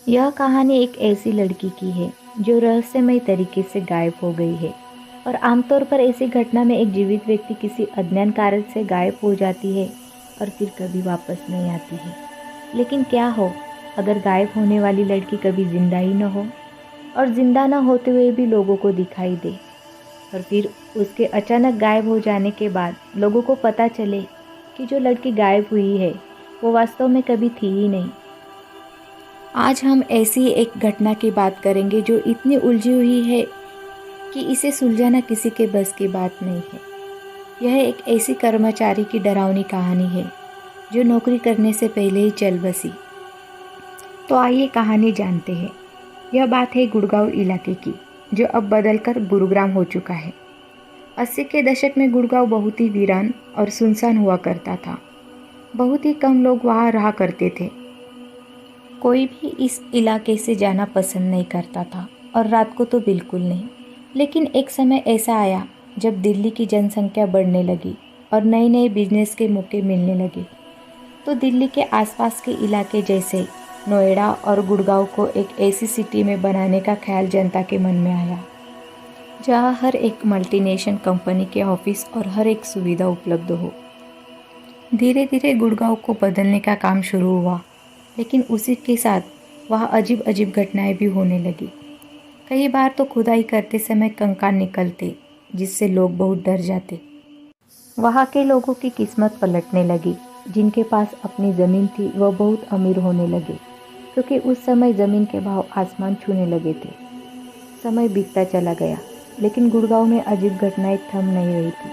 यह कहानी एक ऐसी लड़की की है जो रहस्यमय तरीके से गायब हो गई है और आमतौर पर ऐसी घटना में एक जीवित व्यक्ति किसी अज्ञात कारण से गायब हो जाती है और फिर कभी वापस नहीं आती है। लेकिन क्या हो अगर गायब होने वाली लड़की कभी जिंदा ही न हो और जिंदा न होते हुए भी लोगों को दिखाई दे और फिर उसके अचानक गायब हो जाने के बाद लोगों को पता चले कि जो लड़की गायब हुई है वो वास्तव में कभी थी ही नहीं। आज हम ऐसी एक घटना की बात करेंगे जो इतनी उलझी हुई है कि इसे सुलझाना किसी के बस की बात नहीं है। यह एक ऐसी कर्मचारी की डरावनी कहानी है जो नौकरी करने से पहले ही चल बसी। तो आइए कहानी जानते हैं। यह बात है गुड़गांव इलाके की जो अब बदलकर गुरुग्राम हो चुका है। 80 के दशक में गुड़गांव बहुत ही वीरान और सुनसान हुआ करता था। बहुत ही कम लोग वहाँ रहा करते थे। कोई भी इस इलाके से जाना पसंद नहीं करता था और रात को तो बिल्कुल नहीं। लेकिन एक समय ऐसा आया जब दिल्ली की जनसंख्या बढ़ने लगी और नए नए बिजनेस के मौके मिलने लगे। तो दिल्ली के आसपास के इलाके जैसे नोएडा और गुड़गांव को एक ऐसी सिटी में बनाने का ख्याल जनता के मन में आया जहां हर एक मल्टीनेशनल कंपनी के ऑफिस और हर एक सुविधा उपलब्ध हो। धीरे धीरे गुड़गांव को बदलने का काम शुरू हुआ, लेकिन उसी के साथ वहाँ अजीब अजीब घटनाएं भी होने लगी। कई बार तो खुदाई करते समय कंकाल निकलते जिससे लोग बहुत डर जाते। वहाँ के लोगों की किस्मत पलटने लगी। जिनके पास अपनी ज़मीन थी वह बहुत अमीर होने लगे क्योंकि उस समय ज़मीन के भाव आसमान छूने लगे थे। समय बीतता चला गया लेकिन गुड़गांव में अजीब घटनाएं थम नहीं रही थी।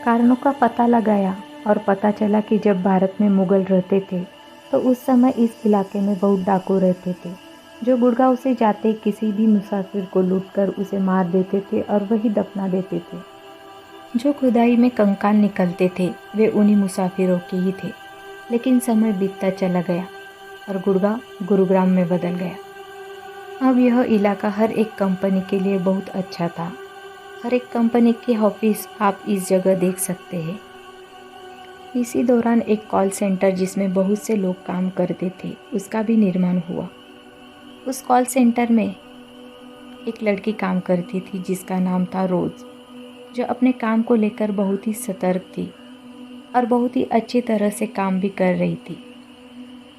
कारणों का पता लगाया और पता चला कि जब भारत में मुगल रहते थे तो उस समय इस इलाके में बहुत डाकू रहते थे जो गुड़गांव से जाते किसी भी मुसाफिर को लूटकर उसे मार देते थे और वही दफना देते थे। जो खुदाई में कंकाल निकलते थे वे उन्हीं मुसाफिरों के ही थे। लेकिन समय बीतता चला गया और गुड़गांव गुरुग्राम में बदल गया। अब यह इलाका हर एक कंपनी के लिए बहुत अच्छा था। हर एक कंपनी के ऑफिस आप इस जगह देख सकते हैं। इसी दौरान एक कॉल सेंटर जिसमें बहुत से लोग काम करते थे उसका भी निर्माण हुआ। उस कॉल सेंटर में एक लड़की काम करती थी जिसका नाम था रोज़, जो अपने काम को लेकर बहुत ही सतर्क थी और बहुत ही अच्छी तरह से काम भी कर रही थी।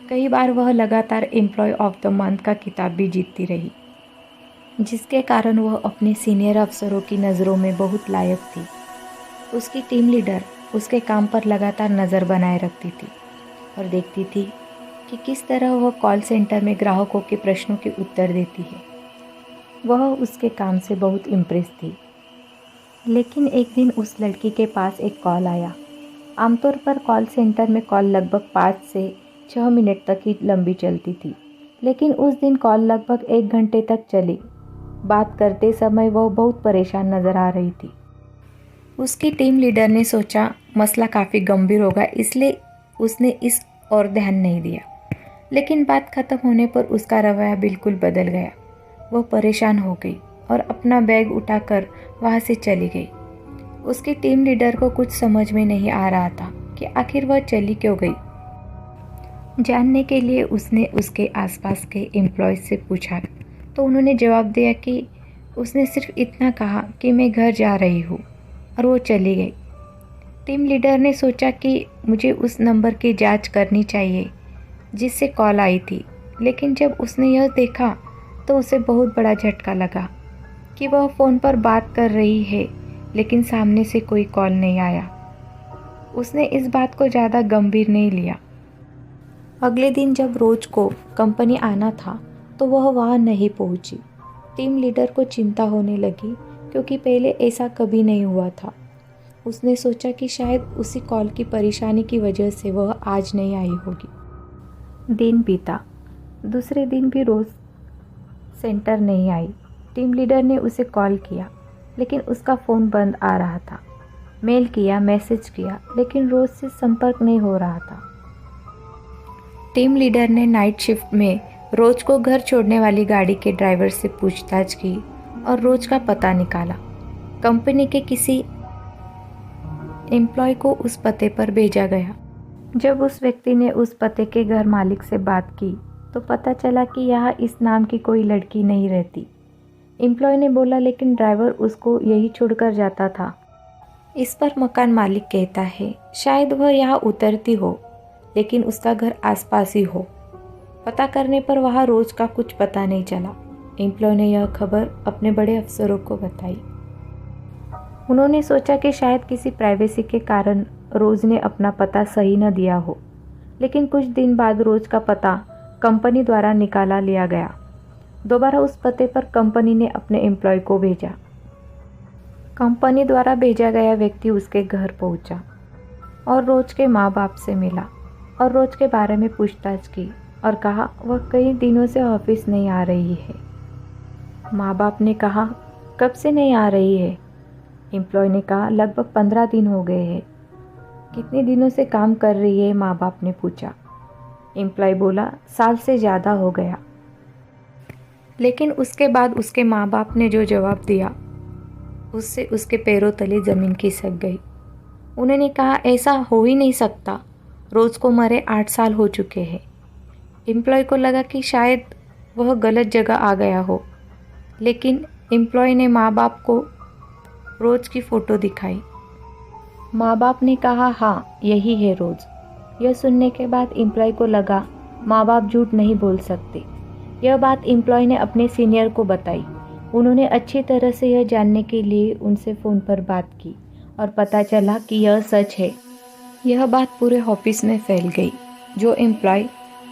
कई बार वह लगातार एम्प्लॉय ऑफ द मंथ का खिताब भी जीतती रही, जिसके कारण वह अपने सीनियर अफसरों की नज़रों में बहुत लायक थी। उसकी टीम लीडर उसके काम पर लगातार नज़र बनाए रखती थी और देखती थी कि किस तरह वह कॉल सेंटर में ग्राहकों के प्रश्नों के उत्तर देती है। वह उसके काम से बहुत इम्प्रेस थी। लेकिन एक दिन उस लड़की के पास एक कॉल आया। आमतौर पर कॉल सेंटर में कॉल लगभग 5 से 6 मिनट तक ही लंबी चलती थी, लेकिन उस दिन कॉल लगभग 1 घंटे तक चली। बात करते समय वह बहुत परेशान नज़र आ रही थी। उसकी टीम लीडर ने सोचा मसला काफ़ी गंभीर होगा, इसलिए उसने इस और ध्यान नहीं दिया। लेकिन बात खत्म होने पर उसका रवैया बिल्कुल बदल गया। वह परेशान हो गई और अपना बैग उठाकर वहाँ से चली गई। उसकी टीम लीडर को कुछ समझ में नहीं आ रहा था कि आखिर वह चली क्यों गई। जानने के लिए उसने उसके आसपास के एम्प्लॉयज़ से पूछा तो उन्होंने जवाब दिया कि उसने सिर्फ इतना कहा कि मैं घर जा रही हूँ और वो चली गई। टीम लीडर ने सोचा कि मुझे उस नंबर की जांच करनी चाहिए जिससे कॉल आई थी, लेकिन जब उसने यह देखा तो उसे बहुत बड़ा झटका लगा कि वह फ़ोन पर बात कर रही है लेकिन सामने से कोई कॉल नहीं आया। उसने इस बात को ज़्यादा गंभीर नहीं लिया। अगले दिन जब रोज को कंपनी आना था तो वह वहाँ नहीं पहुँची। टीम लीडर को चिंता होने लगी क्योंकि पहले ऐसा कभी नहीं हुआ था। उसने सोचा कि शायद उसी कॉल की परेशानी की वजह से वह आज नहीं आई होगी। दिन बीता। दूसरे दिन भी रोज़ सेंटर नहीं आई। टीम लीडर ने उसे कॉल किया लेकिन उसका फ़ोन बंद आ रहा था। मेल किया, मैसेज किया, लेकिन रोज़ से संपर्क नहीं हो रहा था। टीम लीडर ने नाइट शिफ्ट में रोज़ को घर छोड़ने वाली गाड़ी के ड्राइवर से पूछताछ की और रोज़ का पता निकाला। कंपनी के किसी एम्प्लॉय को उस पते पर भेजा गया। जब उस व्यक्ति ने उस पते के घर मालिक से बात की तो पता चला कि यहाँ इस नाम की कोई लड़की नहीं रहती। एम्प्लॉय ने बोला लेकिन ड्राइवर उसको यही छोड़कर जाता था। इस पर मकान मालिक कहता है शायद वह यहाँ उतरती हो लेकिन उसका घर आसपास ही हो। पता करने पर वहाँ रोज़ का कुछ पता नहीं चला। एम्प्लॉय ने यह खबर अपने बड़े अफसरों को बताई। उन्होंने सोचा कि शायद किसी प्राइवेसी के कारण रोज़ ने अपना पता सही न दिया हो, लेकिन कुछ दिन बाद रोज़ का पता कंपनी द्वारा निकाला लिया गया। दोबारा उस पते पर कंपनी ने अपने एम्प्लॉय को भेजा। कंपनी द्वारा भेजा गया व्यक्ति उसके घर पहुंचा और रोज़ के माँ बाप से मिला और रोज़ के बारे में पूछताछ की और कहा वह कई दिनों से ऑफिस नहीं आ रही है। माँ बाप ने कहा कब से नहीं आ रही है? एम्प्लॉय ने कहा लगभग 15 दिन हो गए हैं। कितने दिनों से काम कर रही है? माँ बाप ने पूछा। एम्प्लॉय बोला साल से ज़्यादा हो गया। लेकिन उसके बाद उसके माँ बाप ने जो जवाब दिया उससे उसके पैरों तले ज़मीन खिसक गई। उन्होंने कहा ऐसा हो ही नहीं सकता, रोज़ को मरे 8 साल हो चुके हैं। एम्प्लॉय को लगा कि शायद वह गलत जगह आ गया हो, लेकिन एम्प्लॉय ने माँ बाप को रोज़ की फ़ोटो दिखाई। माँ बाप ने कहा हाँ यही है रोज़। यह सुनने के बाद एम्प्लॉय को लगा माँ बाप झूठ नहीं बोल सकते। यह बात एम्प्लॉय ने अपने सीनियर को बताई। उन्होंने अच्छी तरह से यह जानने के लिए उनसे फ़ोन पर बात की और पता चला कि यह सच है। यह बात पूरे ऑफिस में फैल गई। जो एम्प्लॉय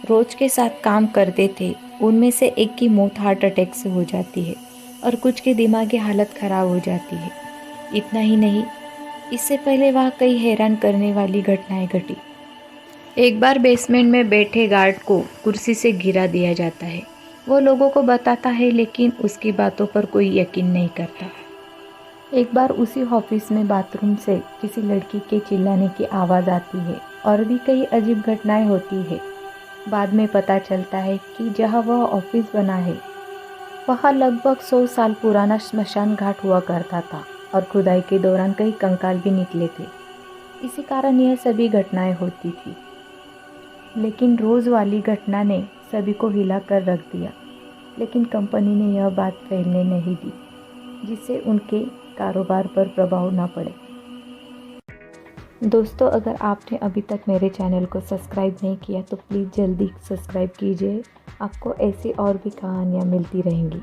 रोज़ के साथ काम करते थे उनमें से एक की मौत हार्ट अटैक से हो जाती है और कुछ की दिमागी हालत ख़राब हो जाती है। इतना ही नहीं, इससे पहले वहाँ कई हैरान करने वाली घटनाएं घटी। एक बार बेसमेंट में बैठे गार्ड को कुर्सी से गिरा दिया जाता है। वो लोगों को बताता है लेकिन उसकी बातों पर कोई यकीन नहीं करता। एक बार उसी ऑफिस में बाथरूम से किसी लड़की के चिल्लाने की आवाज़ आती है और भी कई अजीब घटनाएं होती है। बाद में पता चलता है कि जहाँ वह ऑफिस बना है वहाँ लगभग 100 साल पुराना स्मशान घाट हुआ करता था और खुदाई के दौरान कई कंकाल भी निकले थे। इसी कारण यह सभी घटनाएं होती थी। लेकिन रोज़ वाली घटना ने सभी को हिला कर रख दिया, लेकिन कंपनी ने यह बात फैलने नहीं दी जिससे उनके कारोबार पर प्रभाव ना पड़े। दोस्तों, अगर आपने अभी तक मेरे चैनल को सब्सक्राइब नहीं किया तो प्लीज़ जल्दी सब्सक्राइब कीजिए। आपको ऐसी और भी कहानियाँ मिलती रहेंगी।